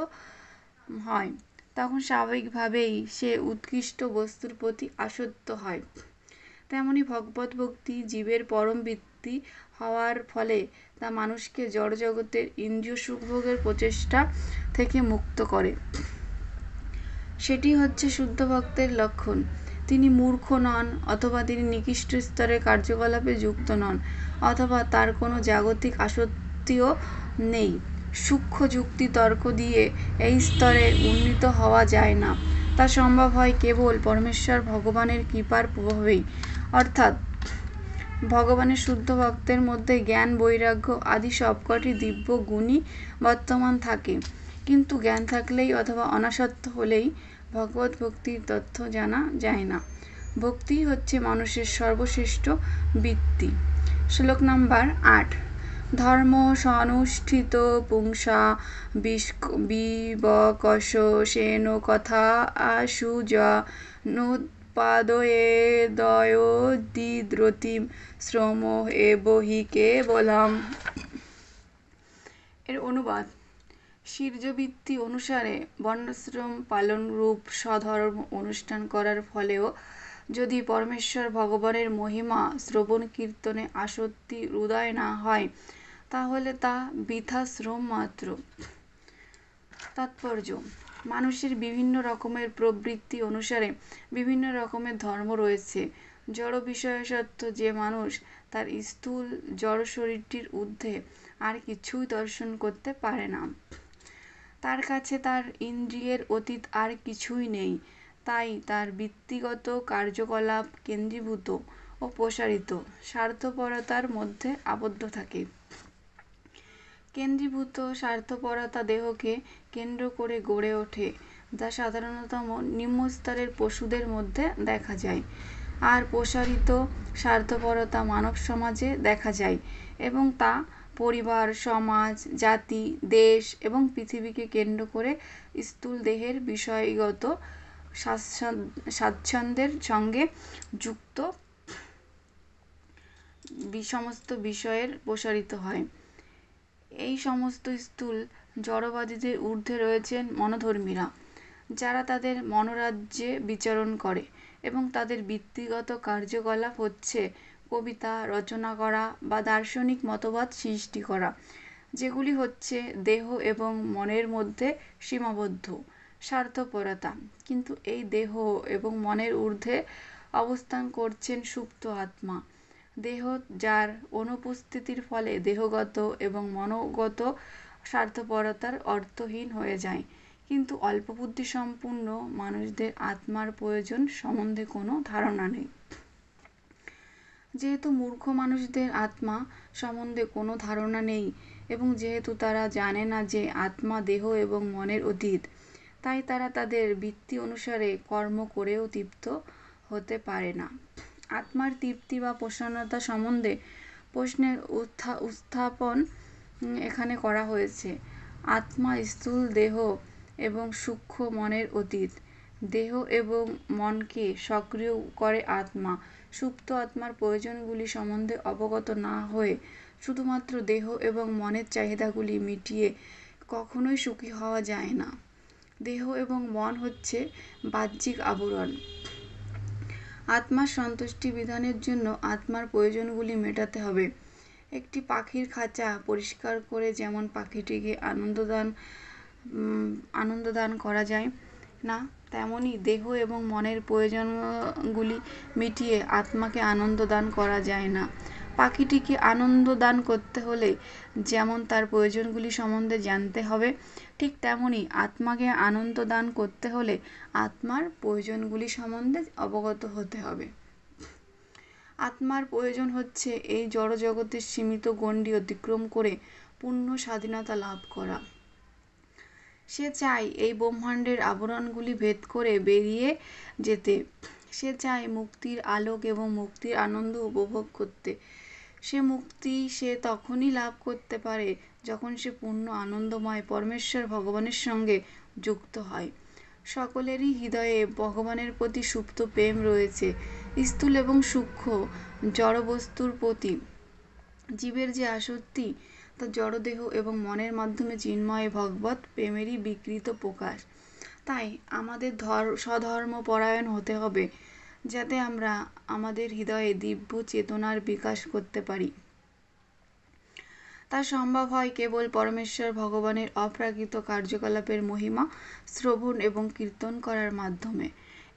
হয়। তখন স্বাভাবিকভাবেই সে উৎকৃষ্ট বস্তুর প্রতি আসক্ত হয়। তেমনি ভগবদ্ভক্তি জীবের পরম বৃত্তি হওয়ার ফলে তা মানুষকে জড়জগতের ইন্দ্রিয় সুখভোগের প্রচেষ্টা থেকে মুক্ত করে। সেটি হচ্ছে শুদ্ধ ভক্তের লক্ষণ। তিনি মূর্খ নন, অথবা তিনি নিকৃষ্ট স্তরের কার্যকলাপে যুক্ত নন, অথবা তার কোনো জাগতিক আসক্তিও নেই। সূক্ষ্ম যুক্তি তর্ক দিয়ে এই স্তরে উন্নীত হওয়া যায় না। তা সম্ভব হয় কেবল পরমেশ্বর ভগবানের কৃপার প্রভাবেই। অর্থাৎ ভগবানের শুদ্ধ ভক্তের মধ্যে জ্ঞান, বৈরাগ্য আদি সবকটি দিব্য গুণই বর্তমান থাকে, কিন্তু জ্ঞান থাকলেই অথবা অনাসক্ত হলেই ভগবত ভক্তির তথ্য জানা যায় না। ভক্তি হচ্ছে মানুষের সর্বশ্রেষ্ঠ বৃত্তি। শ্লোক নম্বর 8। ধর্ম সনুষ্ঠিত পুংসা বিবকশেন কথা সুজানুৎপাদয়েদয়োদিদ্রতিম শ্রম এব হি কেবলম। এর অনুবাদ: শীর্ষবৃত্তি অনুসারে বর্ণাশ্রম পালনরূপ স্বধর্ম অনুষ্ঠান করার ফলেও যদি পরমেশ্বর ভগবানের মহিমা শ্রবণ কীর্তনে আসক্তি উদয় না হয়, তাহলে তা বৃথা শ্রম মাত্র। তাৎপর্য: মানুষের বিভিন্ন রকমের প্রবৃত্তি অনুসারে বিভিন্ন রকমের ধর্ম রয়েছে। জড় বিষয়সত্ত্ব যে মানুষ তার স্থূল জড় শরীরটির ঊর্ধ্বে আর কিছুই দর্শন করতে পারে না। তার কাছে তার ইন্দ্রিয়ের অতীত আর কিছুই নেই, তাই তার বৃত্তিগত কার্যকলাপ কেন্দ্রীভূত ও প্রসারিত স্বার্থপরতার মধ্যে আবদ্ধ থাকে। কেন্দ্রীভূত স্বার্থপরতা দেহকে কেন্দ্র করে গড়ে ওঠে, যা সাধারণতম নিম্নস্তরের পশুদের মধ্যে দেখা যায়, আর প্রসারিত স্বার্থপরতা মানব সমাজে দেখা যায় এবং তা পরিবার, সমাজ, জাতি, দেশ এবং পৃথিবীকে কেন্দ্র করে স্থূল দেহের বিষয়গত স্বাচ্ছন্দ্যের সঙ্গে যুক্ত সমস্ত বিষয়ের প্রসারিত হয়। এই সমস্ত স্থূল জড়বাদীদের ঊর্ধ্বে রয়েছেন মনোধর্মীরা, যারা তাদের মনোরাজ্যে বিচরণ করে এবং তাদের বৃত্তিগত কার্যকলাপ হচ্ছে কবিতা রচনা করা বা দার্শনিক মতবাদ সৃষ্টি করা, যেগুলি হচ্ছে দেহ এবং মনের মধ্যে সীমাবদ্ধ স্বার্থপরতা। কিন্তু এই দেহ এবং মনের ঊর্ধ্বে অবস্থান করছেন সুপ্ত আত্মা, দেহ যার অনুপস্থিতির ফলে দেহগত এবং মনোগত স্বার্থপরতার অর্থহীন হয়ে যায়। কিন্তু অল্পবুদ্ধিসম্পন্ন মানুষদের আত্মার প্রয়োজন সম্বন্ধে কোনো ধারণা নেই। যেহেতু মূর্খ মানুষদের আত্মা সম্বন্ধে কোনো ধারণা নেই এবং যেহেতু তারা জানে না যে আত্মা দেহ এবং মনের অতীত, তাই তারা তাদের বৃত্তি অনুসারে কর্ম করেও তৃপ্ত হতে পারে না। আত্মার তৃপ্তি বা প্রসন্নতা সম্বন্ধে প্রশ্নের উত্থাপন এখানে করা হয়েছে। আত্মা স্থূল দেহ এবং সূক্ষ্ম মনের অতীত। দেহ এবং মনকে সক্রিয় করে আত্মা। সুপ্ত আত্মার প্রয়োজনগুলি সম্বন্ধে অবগত না হয়ে শুধুমাত্র দেহ এবং মনের চাহিদাগুলি মিটিয়ে কখনোই সুখী হওয়া যায় না। দেহ এবং মন হচ্ছে বাহ্যিক আবরণ। আত্মার সন্তুষ্টি বিধানের জন্য আত্মার প্রয়োজনগুলি মেটাতে হবে। একটি পাখির খাঁচা পরিষ্কার করে যেমন পাখিটিকে আনন্দদান করা যায় না, তেমনি দেহ এবং মনের প্রয়োজনগুলি মিটিয়ে আত্মাকে আনন্দ দান করা যায় না। পাখিটিকে আনন্দ দান করতে হলে যেমন তার প্রয়োজনগুলি সম্বন্ধে জানতে হবে, ঠিক তেমনি আত্মাকে আনন্দ দান করতে হলে আত্মার প্রয়োজনগুলি সম্বন্ধে অবগত হতে হবে। আত্মার প্রয়োজন হচ্ছে এই জড়জগতের সীমিত গণ্ডি অতিক্রম করে পূর্ণ স্বাধীনতা লাভ করা। সে চায় এই ব্রহ্মাণ্ডের আবরণগুলি ভেদ করে বেরিয়ে যেতে। সে চায় মুক্তির আলোক এবং মুক্তির আনন্দ উপভোগ করতে। সে মুক্তি সে তখনই লাভ করতে পারে যখন সে পূর্ণ আনন্দময় পরমেশ্বর ভগবানের সঙ্গে যুক্ত হয়। সকলেরই হৃদয়ে ভগবানের প্রতি সুপ্ত প্রেম রয়েছে। স্থূল এবং সূক্ষ্ম জড়বস্তুর প্রতি জীবের যে আসক্তি, তা জড়দেহ এবং মনের মাধ্যমে চিন্ময় ভগবৎ প্রেমেরই বিকৃত প্রকাশ। তাই আমাদের স্বধর্মপরায়ণ হতে হবে, যাতে আমরা আমাদের হৃদয়ে দিব্য চেতনার বিকাশ করতে পারি। তা সম্ভব হয় কেবল পরমেশ্বর ভগবানের অপ্রাকৃত কার্যকলাপের মহিমা শ্রবণ এবং কীর্তন করার মাধ্যমে।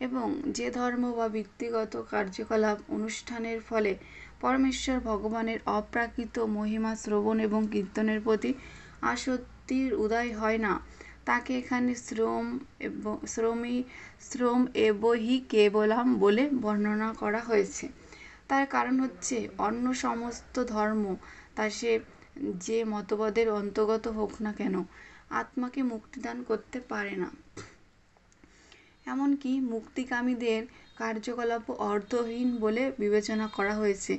এবং যে ধর্ম বা ব্যক্তিগত কার্যকলাপ অনুষ্ঠানের ফলে পরমেশ্বর ভগবানের অপ্রাকৃত মহিমা শ্রবণ এবং কীর্তনের প্রতি আসক্তির উদয় হয় না, তাকে এখানে শ্রম এবহি কেবলাম বলে বর্ণনা করা হয়েছে। তার কারণ হচ্ছে অন্য সমস্ত ধর্ম, তা সে যে মতবাদের অন্তর্গত হোক না কেন, আত্মাকে মুক্তিদান করতে পারে না। এমনকি মুক্তিকামীদের কার্যকলাপও অর্থহীন বলে বিবেচনা করা হয়েছে,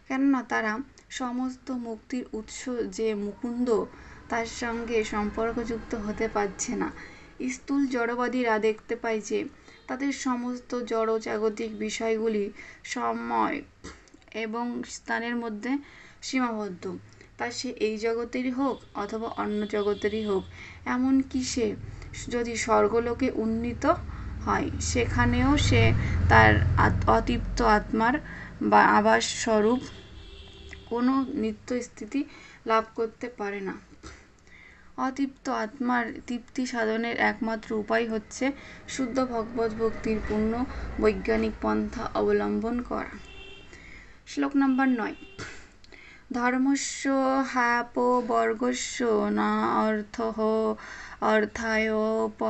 কেননা তারা সমস্ত মুক্তির উৎস যে মুকুন্দ, তার সঙ্গে সম্পর্কযুক্ত হতে পারছে না। স্থূল জড়বাদীরা দেখতে পায় যে তাদের সমস্ত জড় জাগতিক বিষয়গুলি সময় এবং স্থানের মধ্যে সীমাবদ্ধ, তা সে এই জগতেরই হোক অথবা অন্য জগতেরই হোক। এমনকি সে যদি স্বর্গলোকে উন্নীত হয়, সেখানেও সে তার অতৃপ্ত আত্মার বা আবাস স্বরূপ কোনো নিত্য স্থিতি লাভ করতে পারে না। অতৃপ্ত আত্মার তৃপ্তি সাধনের একমাত্র উপায় হচ্ছে শুদ্ধ ভগবত ভক্তির পূর্ণ বৈজ্ঞানিক পন্থা অবলম্বন করা। শ্লোক নম্বর 9। ধর্মস্য হ্যাপবর্গস্য না অর্থঃ অর্থায়োপকল্পতে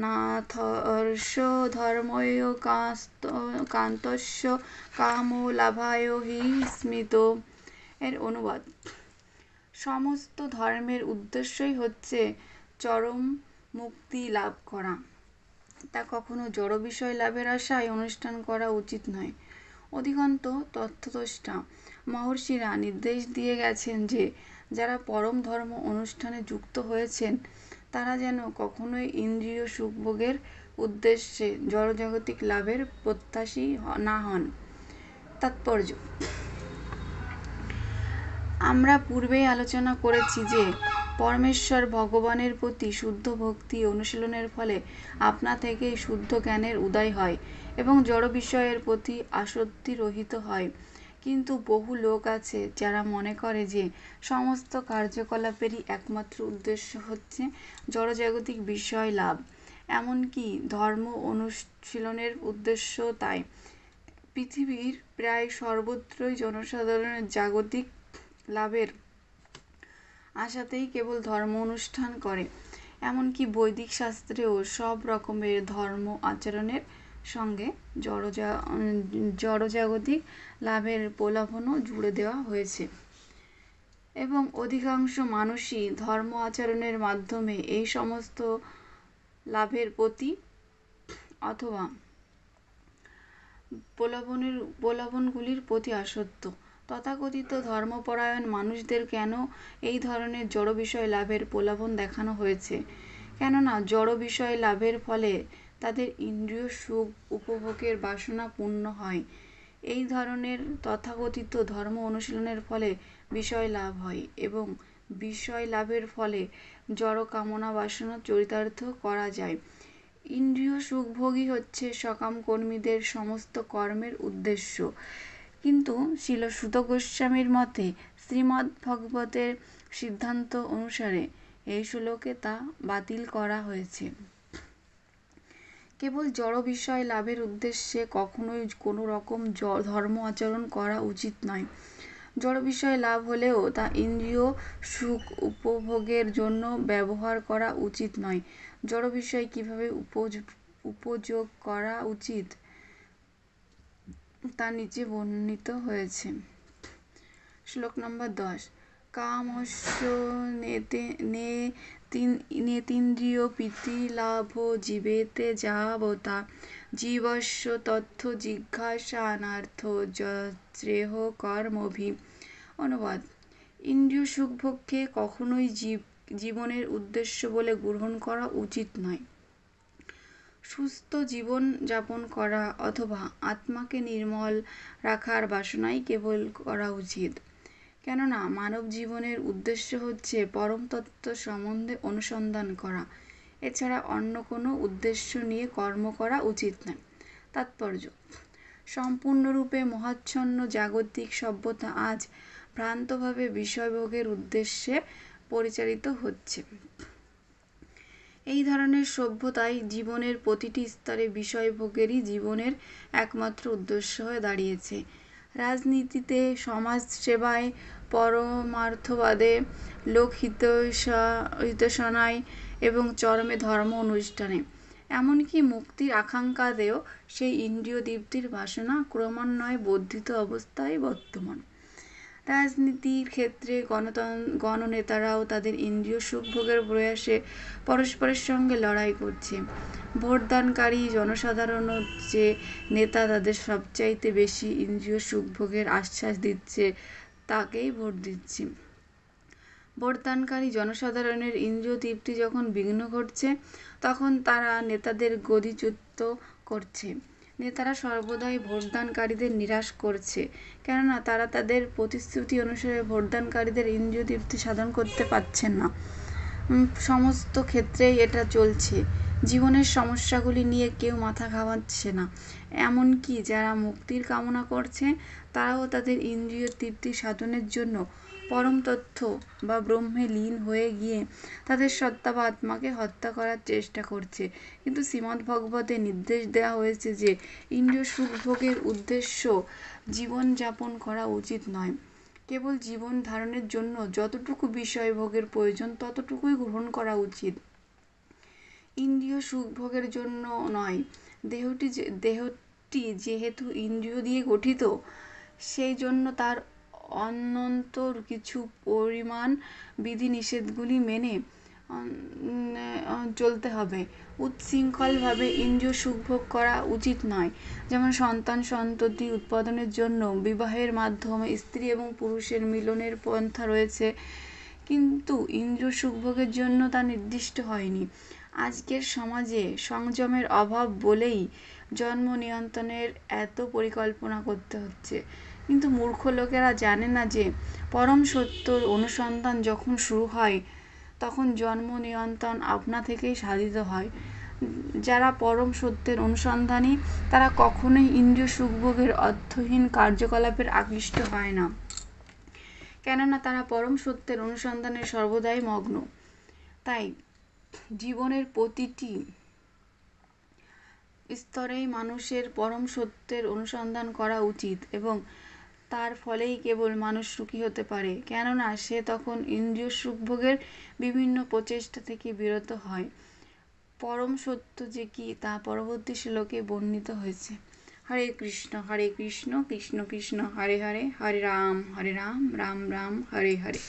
নাথর্ষ ধর্ময় কান্তস্য কামো লাভায় হি স্মৃত। এর অনুবাদ: সমস্ত ধর্মের উদ্দেশ্যই হচ্ছে চরম মুক্তি লাভ করা, তা কখনো জড় বিষয় লাভের আশায় অনুষ্ঠান করা উচিত নয়। অধিকন্ত তত্ত্বদ্রষ্টা মহর্ষিরা নির্দেশ দিয়ে গেছেন যে যারা পরম ধর্ম অনুষ্ঠানে যুক্ত হয়েছেন তারা যেন কখনোই ইন্দ্রিয় সুখভোগের উদ্দেশ্যে জড়জাগতিক লাভের প্রত্যাশী না হন। তাৎপর্য: আমরা পূর্বেই আলোচনা করেছি যে পরমেশ্বর ভগবানের প্রতি শুদ্ধ ভক্তি অনুশীলনের ফলে আপনা থেকেই শুদ্ধ জ্ঞানের উদয় হয় এবং জড় বিষয়ের প্রতি আসক্তি রহিত হয়। কিন্তু বহু লোক আছে যারা মনে করে যে সমস্ত কার্যকলাপেরই একমাত্র উদ্দেশ্য হচ্ছে জড়জাগতিক বিষয় লাভ, এমনকি ধর্ম অনুশীলনের উদ্দেশ্য তাই। পৃথিবীর প্রায় সর্বত্রই জনসাধারণের জাগতিক লাভের আশাতেই কেবল ধর্ম অনুষ্ঠান করে। এমনকি বৈদিক শাস্ত্রেও সব রকমের ধর্ম আচরণের সঙ্গে জড়জাগতিক লাভের প্রলোভনও জুড়ে দেওয়া হয়েছে এবং অধিকাংশ মানুষই ধর্ম আচরণের মাধ্যমে এই সমস্ত লাভের প্রতি অথবা প্রলোভনগুলির প্রতি আসক্ত। তথাকথিত ধর্মপরায়ণ মানুষদের কেন এই ধরনের জড় বিষয় লাভের প্রলোভন দেখানো হয়েছে? কেননা জড় বিষয় লাভের ফলে তাদের ইন্দ্রিয় সুখ উপভোগের বাসনা পূর্ণ হয়। এই ধরনের তথাকথিত ধর্ম অনুশীলনের ফলে বিষয় লাভ হয় এবং বিষয় লাভের ফলে জড় কামনা বাসনা চরিতার্থ করা যায়। ইন্দ্রিয় সুখভোগই হচ্ছে সকাম কর্মীদের সমস্ত কর্মের উদ্দেশ্য। কিন্তু শ্রীল সুত গোস্বামীর মতে শ্রীমদ্ভাগবতের সিদ্ধান্ত অনুসারে এই শ্লোকে তা বাতিল করা হয়েছে। কেবল জড় বিষয় লাভের উদ্দেশ্যে কখনোই কোনো রকম ধর্ম আচরণ করা উচিত নয়। জড় বিষয় লাভ হলেও তা ইন্দ্রিয় সুখ উপভোগের জন্য ব্যবহার করা উচিত নয়। জড় বিষয় কিভাবে উপযোগ করা উচিত তা নিচে বর্ণিত হয়েছে। শ্লোক নম্বর 10। কামস্য নেতীন্দ্রিয় প্রীতিলাভ জীবেতে যাবতা জীবস্য তথ্য জিজ্ঞাসানার্থ শ্রেয় কর্মভি। অনুবাদ: ইন্দ্রিয় সুখভোগকে কখনোই জীবনের উদ্দেশ্য বলে গ্রহণ করা উচিত নয়। সুস্থ জীবন যাপন করা অথবা আত্মাকে নির্মল রাখার বাসনাই কেবল করা উচিত। কেননা মানব জীবনের উদ্দেশ্য হচ্ছে পরম তত্ত্ব সম্বন্ধে অনুসন্ধান করা, এছাড়া অন্য কোনো উদ্দেশ্য নিয়ে কর্ম করা উচিত নয়। তাৎপর্য: সম্পূর্ণরূপে মোহাচ্ছন্ন জাগতিক সভ্যতা আজ ভ্রান্তভাবে বিষয়ভোগের উদ্দেশ্যে পরিচালিত হচ্ছে। এই ধরনের সভ্যতায় জীবনের প্রতিটি স্তরে বিষয়ভোগেরই জীবনের একমাত্র উদ্দেশ্য হয়ে দাঁড়িয়েছে। রাজনীতিতে, সমাজসেবায়, পরমার্থবাদে, লোকহিতৈষণায় এবং চরমে ধর্ম অনুষ্ঠানে, এমনকি মুক্তির আকাঙ্ক্ষাতেও সেই ইন্দ্রিয় তৃপ্তির বাসনা ক্রমান্বয়ে বর্ধিত অবস্থায় বর্তমান। রাজনীতির ক্ষেত্রে গণনেতারাও তাদের ইন্দ্রিয় সুখভোগের প্রয়াসে পরস্পরের সঙ্গে লড়াই করছে। ভোটদানকারী জনসাধারণ যে নেতা তাদের সবচাইতে বেশি ইন্দ্রিয় সুখভোগের আশ্বাস দিচ্ছে তাকেই ভোট দিচ্ছে। ভোটদানকারী জনসাধারণের ইন্দ্রিয় তৃপ্তি যখন বিঘ্ন ঘটছে তখন তারা নেতাদের গদিচ্যুত করছে। নেতারা সর্বদাই ভোটদানকারীদের নিরাশ করছে, কেননা তারা তাদের প্রতিশ্রুতি অনুসারে ভোটদানকারীদের ইন্দ্রিয় তৃপ্তি সাধন করতে পারছেন না। সমস্ত ক্ষেত্রেই এটা চলছে। জীবনের সমস্যাগুলি নিয়ে কেউ মাথা ঘামাচ্ছে না। এমনকি যারা মুক্তির কামনা করছে তারাও তাদের ইন্দ্রিয় তৃপ্তি সাধনের জন্য পরম তথ্য বা ব্রহ্মে লীন হয়ে গিয়ে তাদের সত্তা বা আত্মাকে হত্যা করার চেষ্টা করছে। কিন্তু শ্রীমদ্ভগবতে নির্দেশ দেওয়া হয়েছে যে ইন্দ্রিয় সুখভোগের উদ্দেশ্য জীবনযাপন করা উচিত নয়। কেবল জীবন ধারণের জন্য যতটুকু বিষয় ভোগের প্রয়োজন ততটুকুই গ্রহণ করা উচিত, ইন্দ্রিয় সুখভোগের জন্য নয়। দেহটি যেহেতু ইন্দ্রিয় দিয়ে গঠিত, সেই জন্য তার অনন্তর কিছু পরিমাণ বিধিনিষেধগুলি মেনে চলতে হবে। উচ্ছৃঙ্খলভাবে ইন্দ্রিয় সুখভোগ করা উচিত নয়। যেমন সন্তান সন্ততি উৎপাদনের জন্য বিবাহের মাধ্যমে স্ত্রী এবং পুরুষের মিলনের পন্থা রয়েছে, কিন্তু ইন্দ্রিয় সুখভোগের জন্য তা নির্দিষ্ট হয়নি। আজকের সমাজে সংযমের অভাব বলেই জন্ম নিয়ন্ত্রণের এত পরিকল্পনা করতে হচ্ছে। কিন্তু মূর্খ লোকেরা জানে না যে পরম সত্যর অনুসন্ধান যখন শুরু হয় তখন জন্ম নিয়ন্ত্রণ আপনা থেকেই সাধিত হয়। যারা পরম সত্যের অনুসন্ধানী তারা কখনোই ইন্দ্রিয় সুখভোগের অর্থহীন কার্যকলাপের আকৃষ্ট হয় না, কেননা তারা পরম সত্যের অনুসন্ধানে সর্বদাই মগ্ন। তাই জীবনের প্রতিটি স্তরেই মানুষের পরম সত্যের অনুসন্ধান করা উচিত এবং তার ফলেই কেবল মানুষ সুখী হতে পারে, কেননা সে তখন ইন্দ্রিয় সুখভোগের বিভিন্ন প্রচেষ্টা থেকে বিরত হয়। পরম সত্য যে কি তা পরবর্তী শ্লোকে বর্ণিত হয়েছে। হরে কৃষ্ণ কৃষ্ণ কৃষ্ণ কৃষ্ণ হরে হরে, হরে রাম রাম রাম হরে হরে।